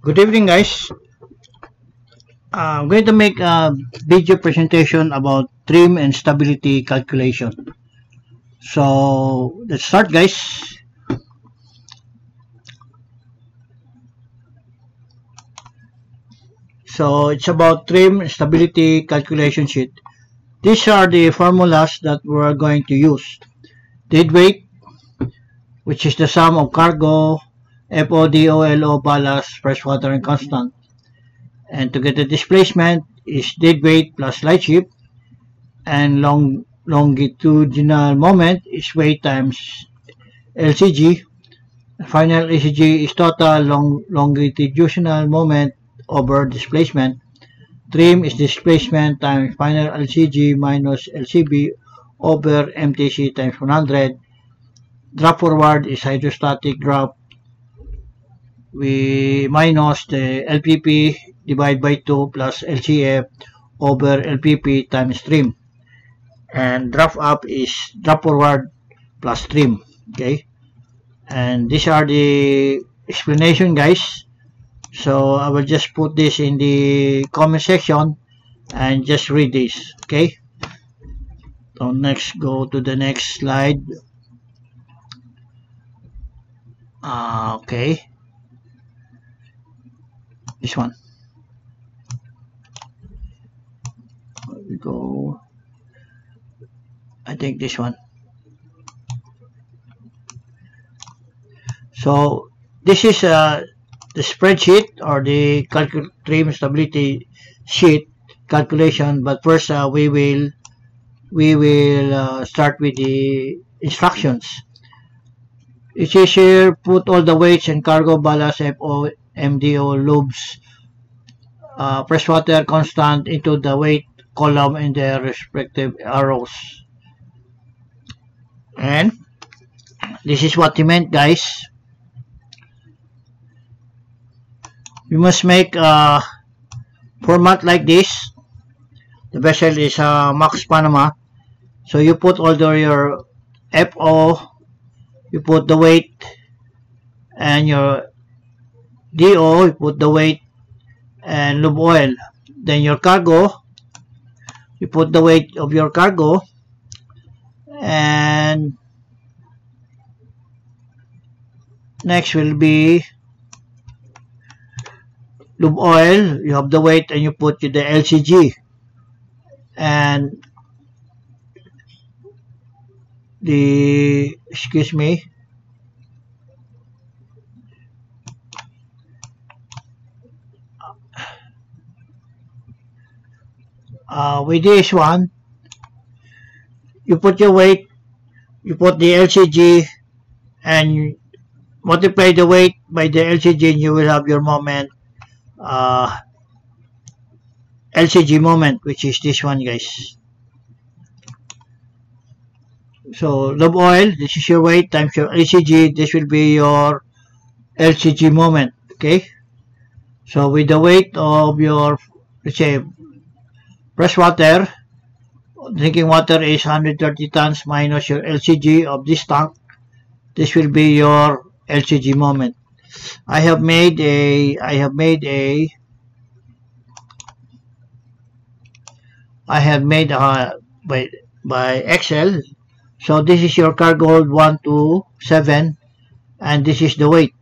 Good evening, guys. I'm going to make a video presentation about trim and stability calculation. So let's start, guys. So it's about trim and stability calculation sheet. These are the formulas that we're going to use. Dead weight, which is the sum of cargo, FODOLO, ballast, freshwater, and constant. And to get the displacement is dead weight plus light shift, and longitudinal moment is weight times LCG. Final LCG is total longitudinal moment over displacement. Trim is displacement times final LCG minus LCB over MTC times 100. Drop forward is hydrostatic drop. We minus the LPP divided by 2 plus LCF over LPP times trim. And drop up is drop forward plus trim. Okay. And these are the explanation, guys. So I will just put this in the comment section and just read this. Okay. So next, go to the next slide. Okay. This one. There we go. I think this one. So this is the spreadsheet or the trim stability sheet calculation. But first, we will start with the instructions. It says here, put all the weights and cargo, ballast, FO, MDO, lubes, freshwater constant into the weight column in their respective arrows. And this is what he meant, guys. You must make a format like this. The vessel is Max Panama. So you put all your FO, you put the weight, and your DO, you put the weight and lube oil. Then your cargo, you put the weight of your cargo, and next will be lube oil. You have the weight and you put the LCG, and the, excuse me, with this one, you put your weight, you put the LCG, and multiply the weight by the LCG, and you will have your moment, LCG moment, which is this one, guys. So lube oil, this is your weight times your LCG, this will be your LCG moment. Okay, so with the weight of your, let's say, freshwater, drinking water is 130 tons minus your LCG of this tank, this will be your LCG moment. I have made by Excel. So this is your cargo 1 to 7, and this is the weight.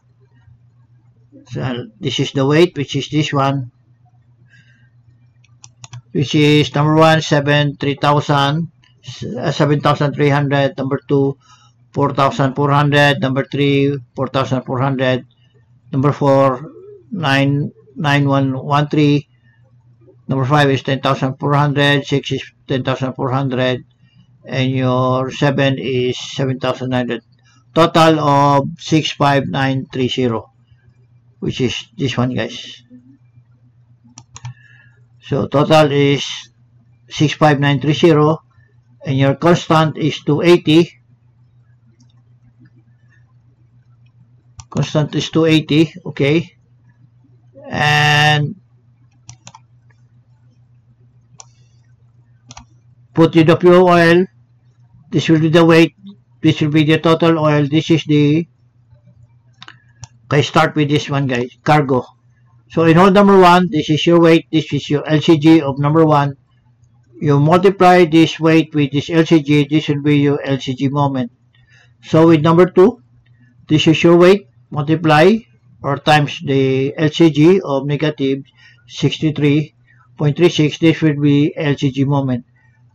So this is the weight, which is this one, which is number 1, 7,300, number 2, 4,400, number 3, 4,400, number 4, 9,113, number 5 is 10,400, 6 is 10,400, and your 7 is 7,900. Total of 65930, which is this one, guys. So total is 65930, and your constant is 280. Constant is 280, okay. And put in the fuel oil. This will be the weight. This will be the total oil. This is the, okay, start with this one, guys. Cargo. So in hole number 1, this is your weight, this is your LCG of number 1. You multiply this weight with this LCG, this will be your LCG moment. So with number 2, this is your weight, multiply or times the LCG of negative 63.36, this will be LCG moment.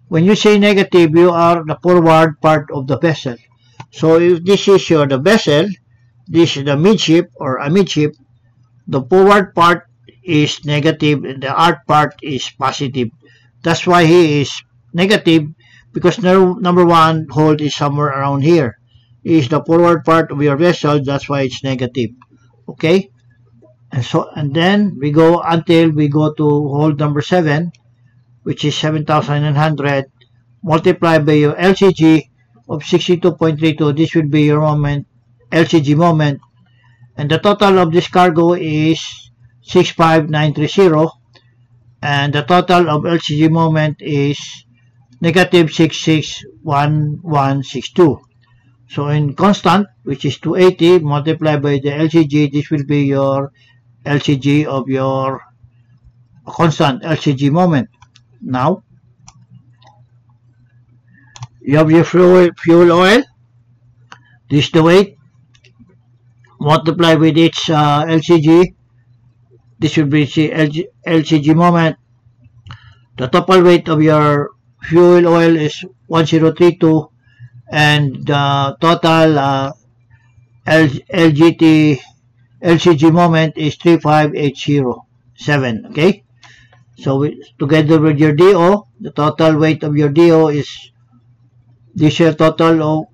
When you say negative, you are the forward part of the vessel. So if this is the vessel, this is the midship or amidship, the forward part is negative and the aft part is positive. That's why he is negative, because number 1 hold is somewhere around here. It is the forward part of your vessel, that's why it's negative. Okay? And then we go until we go to hold number 7, which is 7,900, multiplied by your LCG of 62.32. This will be your moment, LCG moment. And the total of this cargo is 65930. And the total of LCG moment is negative 661162. So in constant, which is 280, multiplied by the LCG, this will be your LCG of your constant LCG moment. Now, you have your fuel oil. This is the weight. Multiply with its LCG. This will be LCG moment. The total weight of your fuel oil is 1032, and the total LCG moment is 35807. Okay, so together with your DO, the total weight of your DO is this year total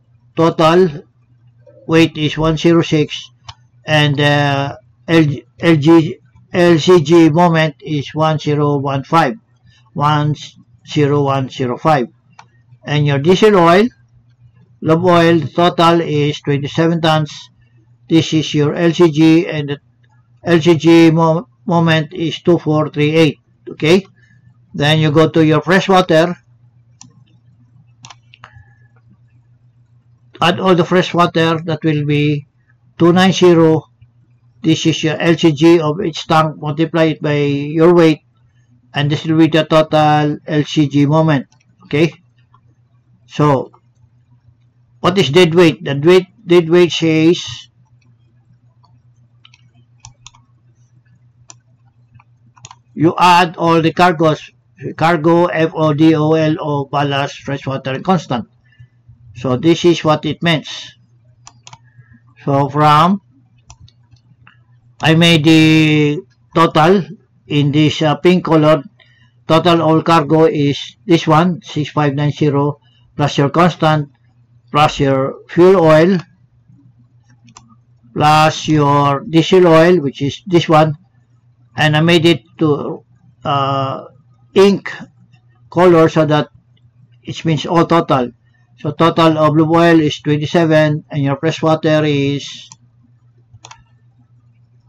weight is 106, and LCG moment is 10105, and your diesel oil, lube oil, total is 27 tons. This is your LCG, and the LCG moment is 2438. Okay, then you go to your fresh water. Add all the fresh water, that will be 290. This is your LCG of each tank, multiply it by your weight, and this will be the total LCG moment. Okay, so what is dead weight? The dead weight says you add all the cargoes, cargo, FODOLO, ballast, freshwater, and constant. So this is what it means. So from, I made the total in this pink color. Total all cargo is this one, 6590, plus your constant, plus your fuel oil, plus your diesel oil, which is this one, and I made it to ink color so that it means all total. So total of lube oil is 27, and your fresh water is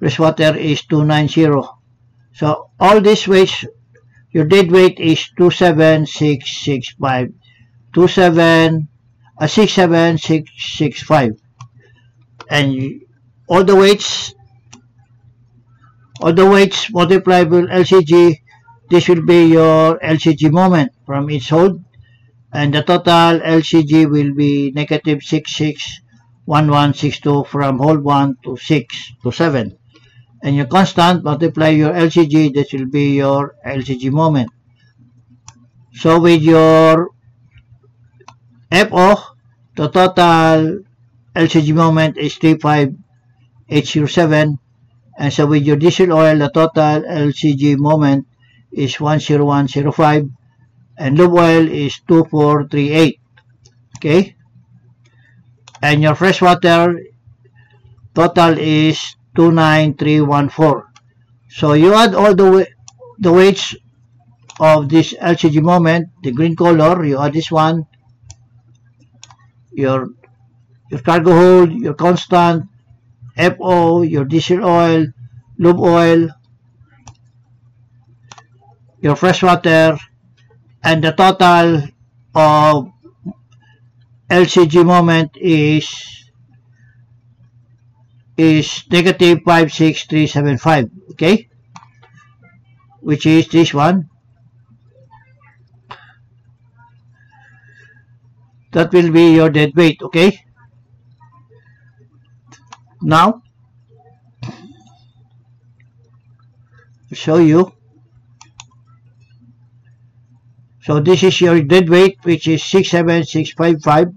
290. So all these weights, your dead weight is 27665, 67665, and all the weights multiplied with LCG. This will be your LCG moment from each hold, and the total LCG will be negative 661162 from hold 1 to 6 to 7. And your constant, multiply your LCG, this will be your LCG moment. So with your FO, the total LCG moment is 35807, and so with your diesel oil, the total LCG moment is 10105, and lube oil is 2438. Okay, and your fresh water total is 29314. So you add all the weights of this LCG moment, the green color, you add this one, your cargo hold, your constant, FO, your diesel oil, lube oil, your fresh water, and the total of LCG moment is negative 56375. Okay, which is this one. That will be your dead weight, okay? Now, I'll show you. So this is your dead weight, which is 67655.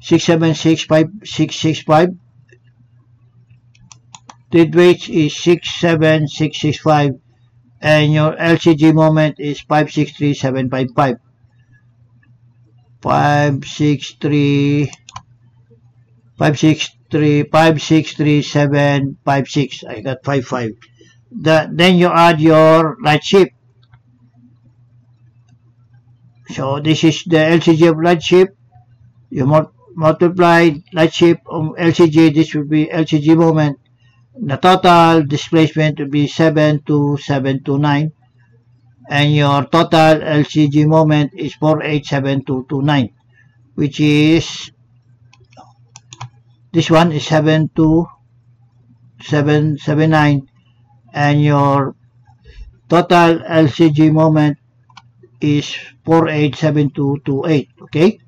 67665. Dead weight is 67665, and your LCG moment is 563755. 563756. I got 55. Then you add your light shift. So this is the LCG of light shift. You multiply light shift of LCG. This will be LCG moment. The total displacement will be 72729, and your total LCG moment is 487229, which is, this one is 72779, and your total LCG moment is 487228, okay,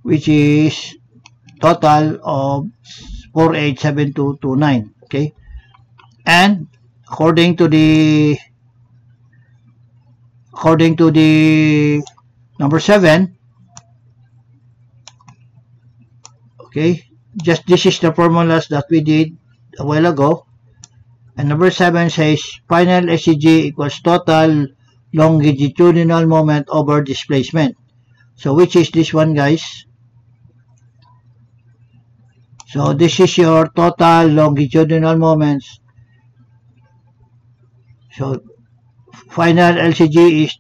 which is total of 487229, okay. And according to the number 7, okay, just this is the formulas that we did a while ago. And number 7 says final LCG equals total longitudinal moment over displacement. So which is this one, guys? So this is your total longitudinal moments. So final LCG is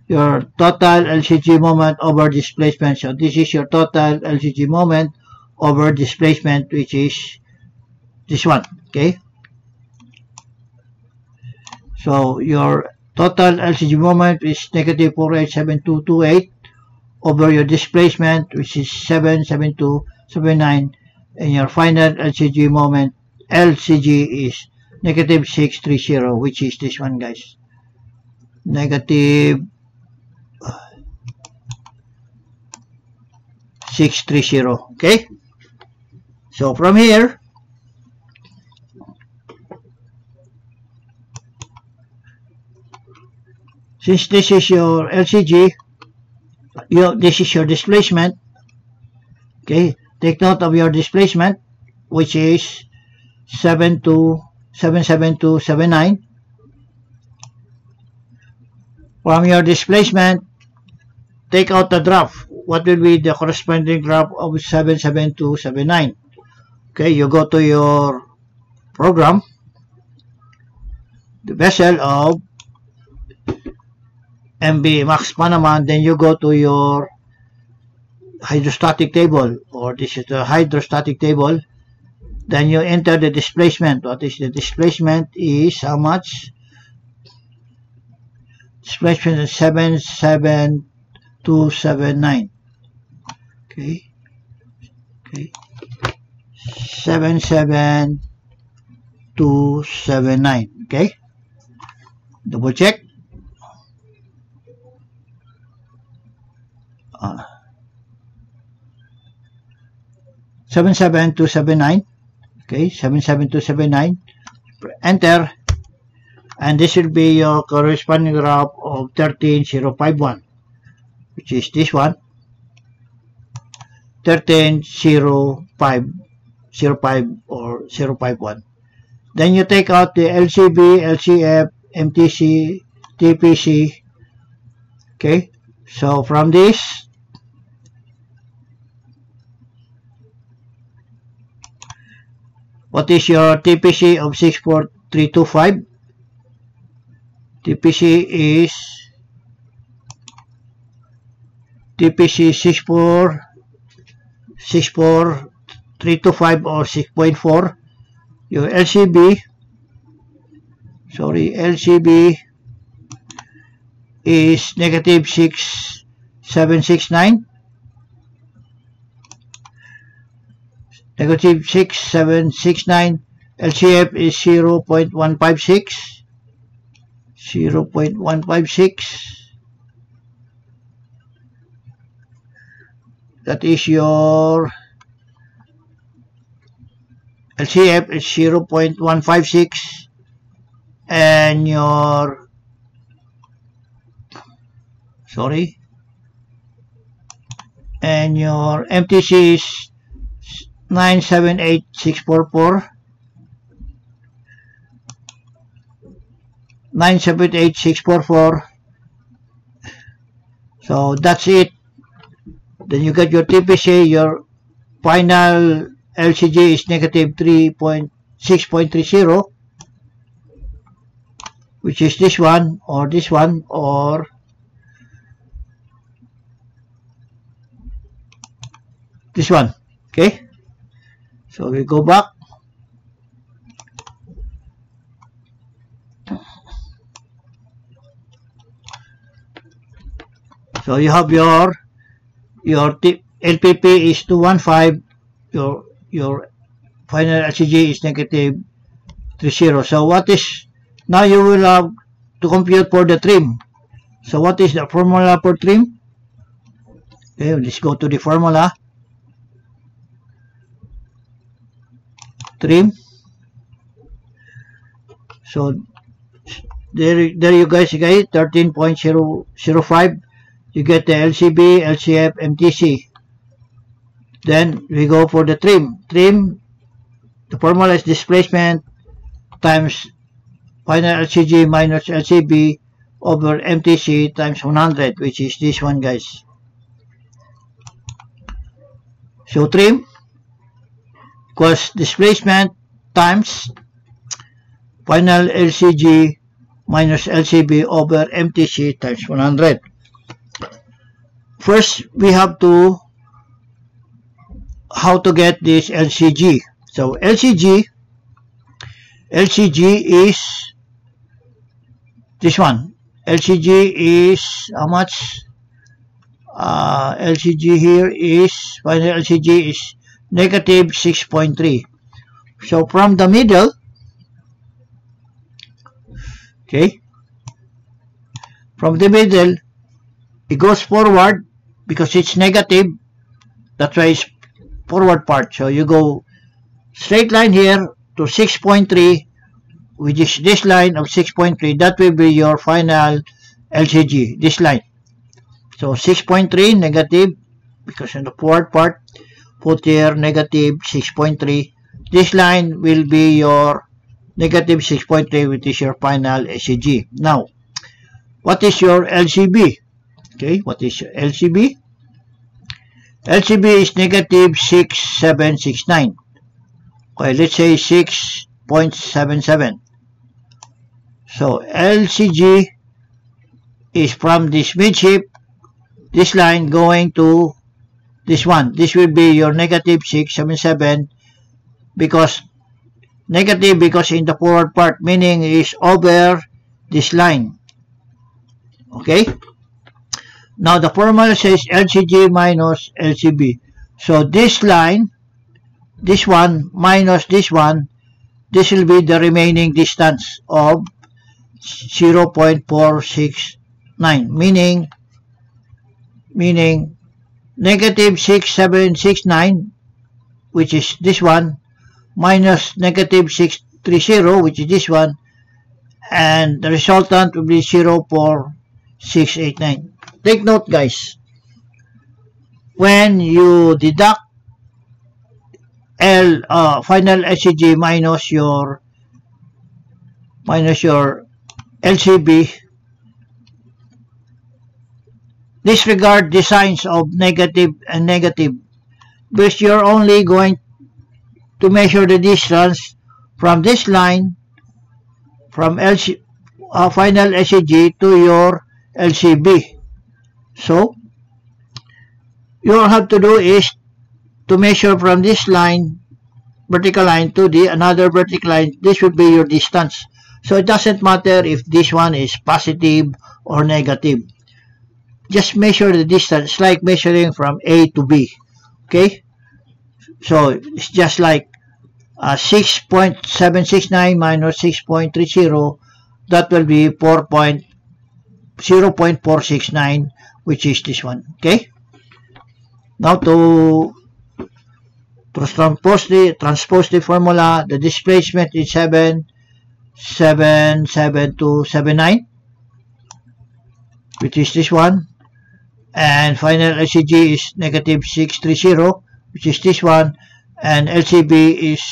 your total LCG moment over displacement. So this is your total LCG moment over displacement, which is this one, okay? So your total LCG moment is negative 487228 over your displacement, which is 77279, and your final LCG moment, LCG, is negative 630, which is this one, guys. Negative 630, okay? So from here, since this is your LCG, this is your displacement, okay? Take note of your displacement, which is 77279. From your displacement, take out the graph. What will be the corresponding graph of 77279? Okay, you go to your program, the vessel of MV Max Panama, then you go to your hydrostatic table, or this is the hydrostatic table. Then you enter the displacement. What is the displacement? Is how much? Displacement is 77279. Okay. 77279. Okay. Double check. 77279. Okay, 77279. Enter, and this will be your corresponding graph of 13051, which is this one, 13005 or 051. Then you take out the LCB, LCF, MTC, TPC. Okay, so from this, what is your TPC of 64325? TPC is 64325 or 6.4. Your LCB, LCB is negative 6769. Negative 6769. LCF is 0.156. 0.156. That is your LCF is 0.156, and your MTC is 978,644. 978,644. So that's it. Then you get your TPC. Your final LCG is negative 3.6.30, which is this one or this one or this one. Okay, so we go back. So you have your LPP is 215, your final LCG is negative 30. So what is, now you will have to compute for the trim. So what is the formula for trim? Okay, let's go to the formula. Trim. So there you guys get 13.005. You get the LCB, LCF, MTC. Then we go for the trim. Trim, the formula is displacement times final LCG minus LCB over MTC times 100, which is this one, guys. So trim equals displacement times final LCG minus LCB over MTC times 100. First, we have to how to get this LCG. So LCG is this one. LCG is how much? LCG here is final LCG is negative 6.3. So from the middle, okay, from the middle, it goes forward because it's negative. That's why it's forward part. So you go straight line here to 6.3, which is this line of 6.3. That will be your final LCG, this line. So 6.3 negative, because in the forward part, put here negative 6.3. This line will be your negative 6.3, which is your final LCG. Now, what is your LCB? Okay, what is your LCB? LCB is negative 6769. Okay, let's say 6.77. So LCG is from this midship, this line going to this one. This will be your negative 677 because negative because in the forward part, meaning is over this line. Okay. Now the formula says LCG minus LCB. So this line, this one minus this one, this will be the remaining distance of 0.469, meaning negative 6769, which is this one, minus negative 630, which is this one, and the resultant will be 0.4689. Take note, guys, when you deduct final LCG minus your LCB, disregard the signs of negative and negative, because you're only going to measure the distance from this line, from final LCG to your LCB. So, you all have to do is to measure from this line, vertical line, to the another vertical line. This would be your distance. So, it doesn't matter if this one is positive or negative. Just measure the distance, like measuring from A to B. Okay? So, it's just like 6.769 minus 6.30 that will be 0.469, which is this one. Okay. Now to transpose the formula, the displacement is 77279, which is this one, and final LCG is negative 630, which is this one, and LCB is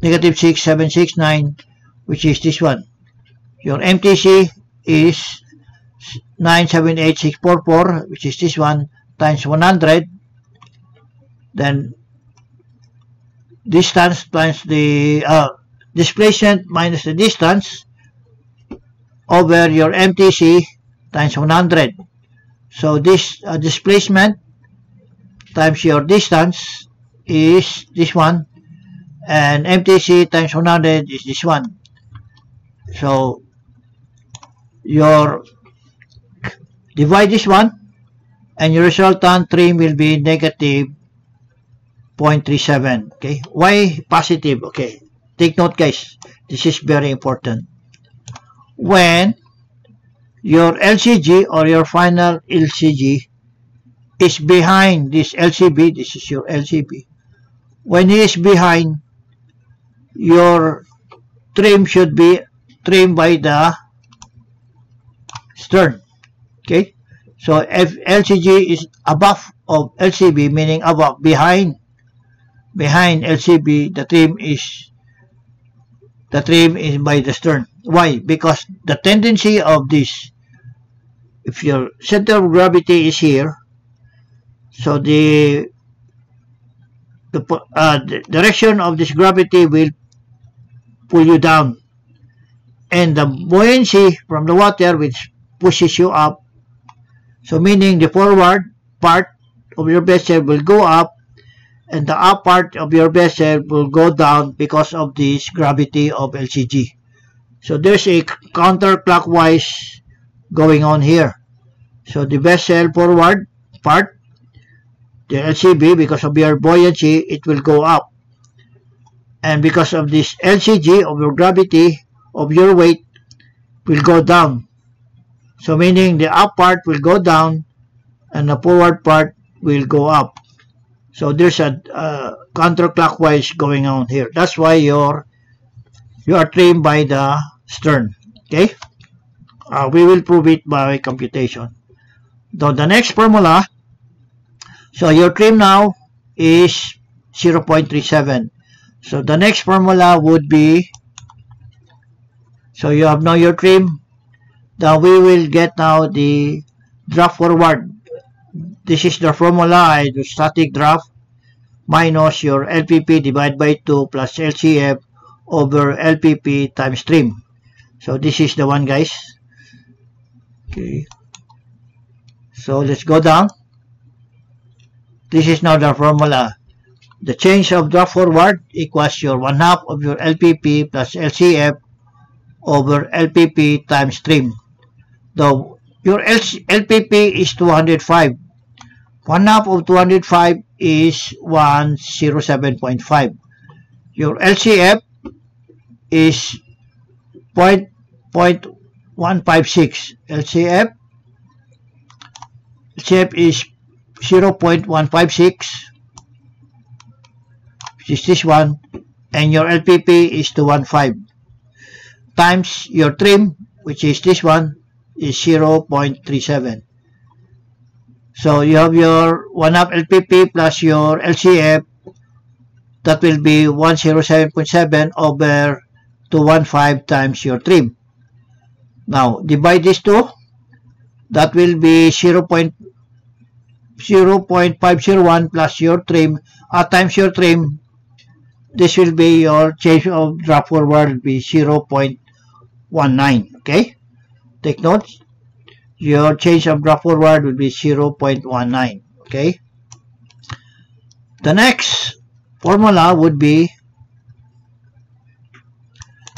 negative 6769, which is this one. Your MTC is 978644, which is this one, times 100. Then distance times the displacement minus the distance over your MTC times 100. So this displacement times your distance is this one, and MTC times 100 is this one. So your divide this one, and your resultant trim will be negative 0.37. Okay, why positive? Okay, take note, guys, this is very important. When your LCG or your final LCG is behind this LCB, this is your LCB, when he is behind, your trim should be trimmed by the stern. Okay, so if LCG is above of LCB, meaning above, behind LCB, the trim is by the stern. Why? Because the tendency of this, if your center of gravity is here, so the direction of this gravity will pull you down, and the buoyancy from the water which pushes you up. So meaning the forward part of your vessel will go up, and the up part of your vessel will go down because of this gravity of LCG. So there's a counterclockwise going on here. So the vessel forward part, the LCB, because of your buoyancy, it will go up. And because of this LCG of your gravity, of your weight, will go down. So meaning the up part will go down and the forward part will go up. So there's a counterclockwise going on here. That's why you are trimmed by the stern. Okay, we will prove it by computation. So the next formula, so your trim now is 0.37. So the next formula would be, so you have now your trim. Now we will get now the draft forward. This is the formula, the static draft minus your LPP divided by 2 plus LCF over LPP times trim. So this is the one, guys. Okay. So let's go down. This is now the formula. The change of draft forward equals your 1/2 of your LPP plus LCF over LPP times trim. Though your LPP is 205. 1/2 of 205 is 107.5. Your LCF is 0.156. LCF is 0.156, which is this one, and your LPP is 215 times your trim, which is this one, is 0.37. So you have your 1/2 LPP plus your LCF, that will be 107.7 over 215 times your trim. Now divide these two, that will be 0.501 plus your trim times your trim. This will be your change of draft forward, will be 0.19. Okay, take notes. Your change of draft forward will be 0.19. Okay, the next formula would be,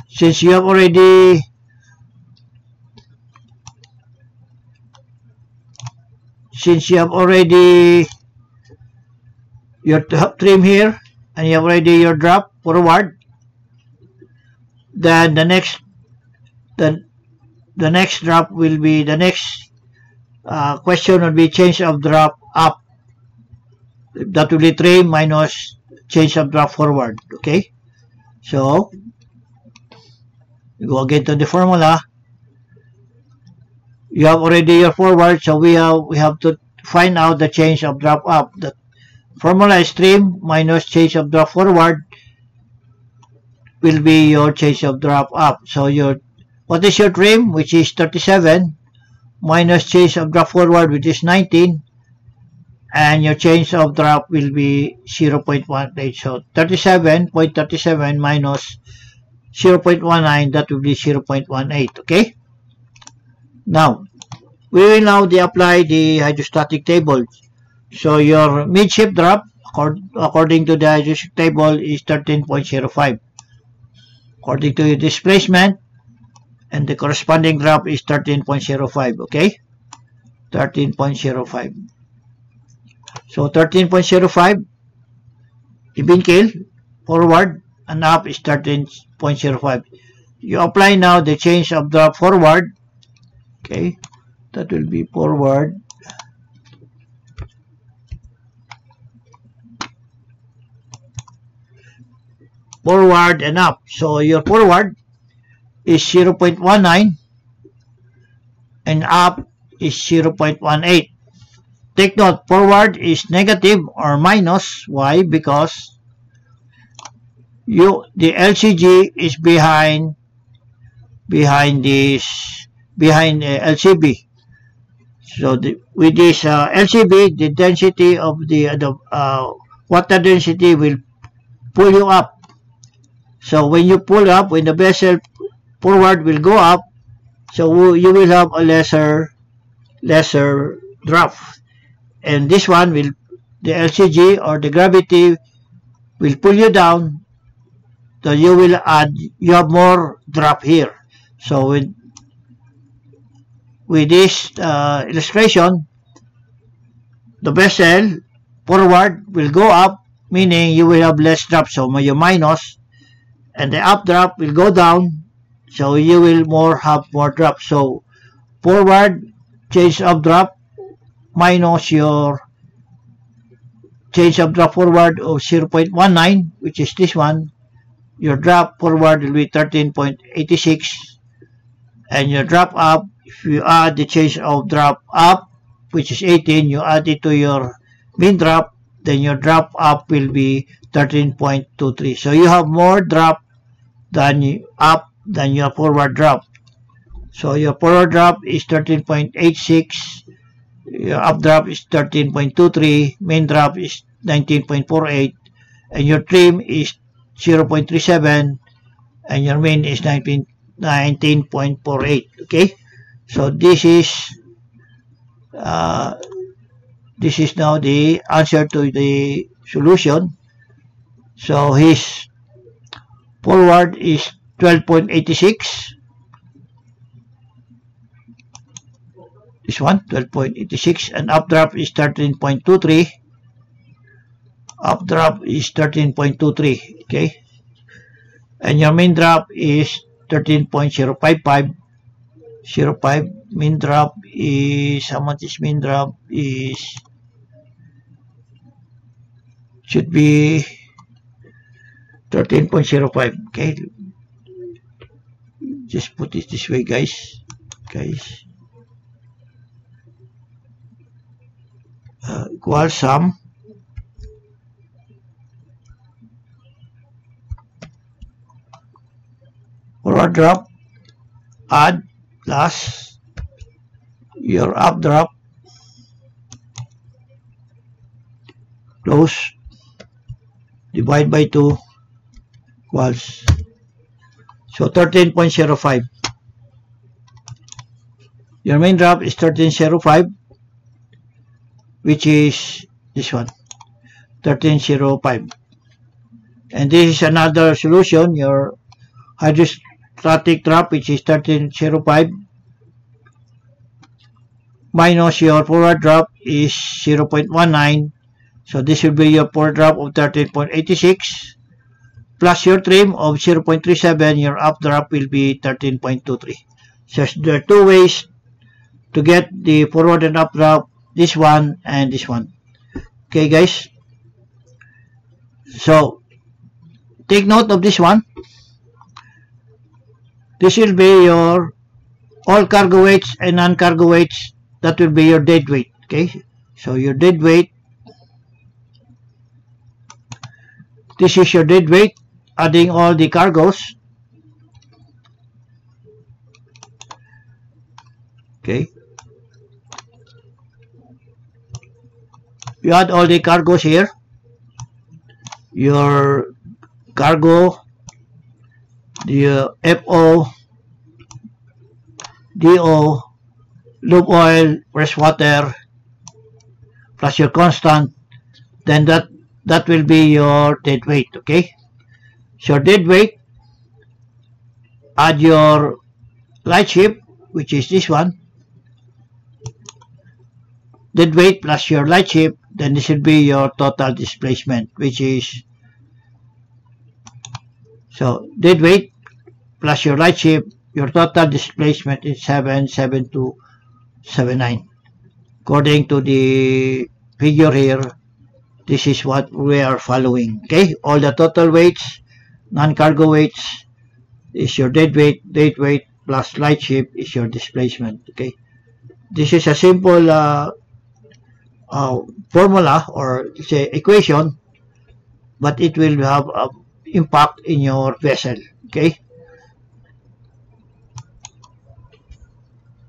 since you have already your trim here, and you have already your draft forward, then the next the next drop will be, the next question will be change of drop up. That will be trim minus change of drop forward. Okay, so we go again to the formula. You have already your forward, so we have to find out the change of drop up. The formula is trim minus change of drop forward will be your change of drop up. So what is your trim, which is 37, minus change of drop forward, which is 19, and your change of drop will be 0.18. So 37.37 minus 0.19, that will be 0.18. Okay. Now, we will now apply the hydrostatic table. So your midship drop, according to the hydrostatic table, is 13.05. According to your displacement, and the corresponding drop is 13.05. Okay, 13.05. So 13.05, even keel, forward and up is 13.05. You apply now the change of drop forward. Okay, that will be forward and up. So your forward is 0.19 and up is 0.18. Take note, forward is negative or minus. Why? Because the LCG is behind LCB. So with this LCB, the density of the water density will pull you up. So when you pull up, when the vessel forward will go up, so you will have a lesser drop. And this one will, the LCG or the gravity will pull you down. So you have more drop here. So with this illustration, the vessel forward will go up, meaning you will have less drop. So your minus, and the up drop will go down, so you will have more drop. So forward change of drop minus your change of drop forward of 0.19, which is this one, your drop forward will be 13.86, and your drop up, if you add the change of drop up, which is 18, you add it to your mean drop, then your drop up will be 13.23. So you have more drop than your forward drop. So your forward drop is 13.86, your up drop is 13.23, main drop is 19.48, and your trim is 0.37, and your main is 19.48. Okay, so this is now the answer to the solution. So his forward is 12.86. This one, 12.86, and updraft is 13.23. Updraft is 13.23. Okay, and your main drop is 13.055. 05. Main drop is, how much is main drop? Is, should be 13.05. Okay, just put it this way, guys. Equal sum forward drop add plus your up drop close divide by 2 equals, so 13.05. Your main drop is 13.05, which is this one, 13.05. And this is another solution, your hydrostatic drop, which is 13.05, minus your forward drop is 0.19. So this will be your forward drop of 13.86, plus your trim of 0.37, your up drop will be 13.23. So there are two ways to get the forward and updraft, this one and this one. Okay guys, so take note of this one. This will be your all cargo weights and non-cargo weights. That will be your dead weight. Okay, so your dead weight, this is your dead weight, adding all the cargoes. Okay, you add all the cargoes here. Your cargo, the FO, DO, lube oil, fresh water, plus your constant, then that will be your dead weight. Okay, so dead weight, add your light ship, which is this one, dead weight plus your light ship, then this will be your total displacement, which is, so dead weight plus your light ship, your total displacement is 77279. According to the figure here, this is what we are following. Okay, all the total weights, non-cargo weights is your dead weight plus light ship is your displacement. Okay, this is a simple formula, or say equation, but it will have an impact in your vessel. Okay,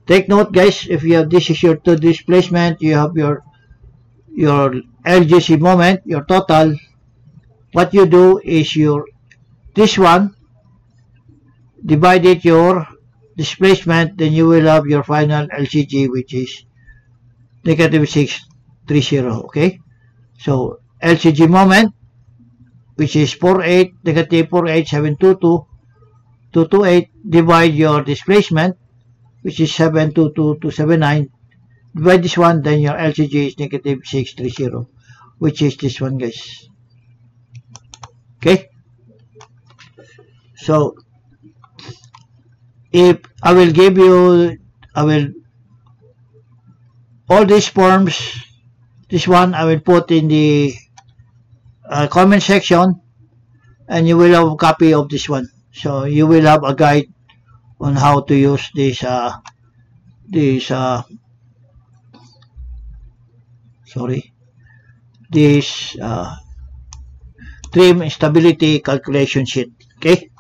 take note guys, if you have, this is your displacement, you have your LGC moment, your total. What you do is this one divided your displacement, then you will have your final LCG, which is negative 630. Okay, so LCG moment, which is 48, negative 48722 divide your displacement, which is 72279, divide this one, then your LCG is negative 630, which is this one guys. Okay, so if I will give you, all these forms, this one I will put in the comment section, and you will have a copy of this one, so you will have a guide on how to use this trim stability calculation sheet. Okay,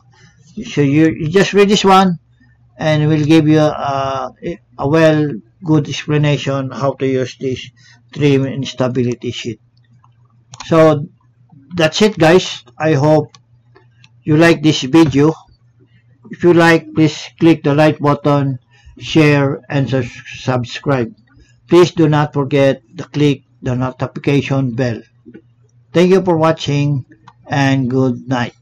so you just read this one, and we'll give you a good explanation how to use this trim and stability sheet. So that's it guys. I hope you like this video. If you like, please click the like button, share, and subscribe. Please do not forget to click the notification bell. Thank you for watching, and good night.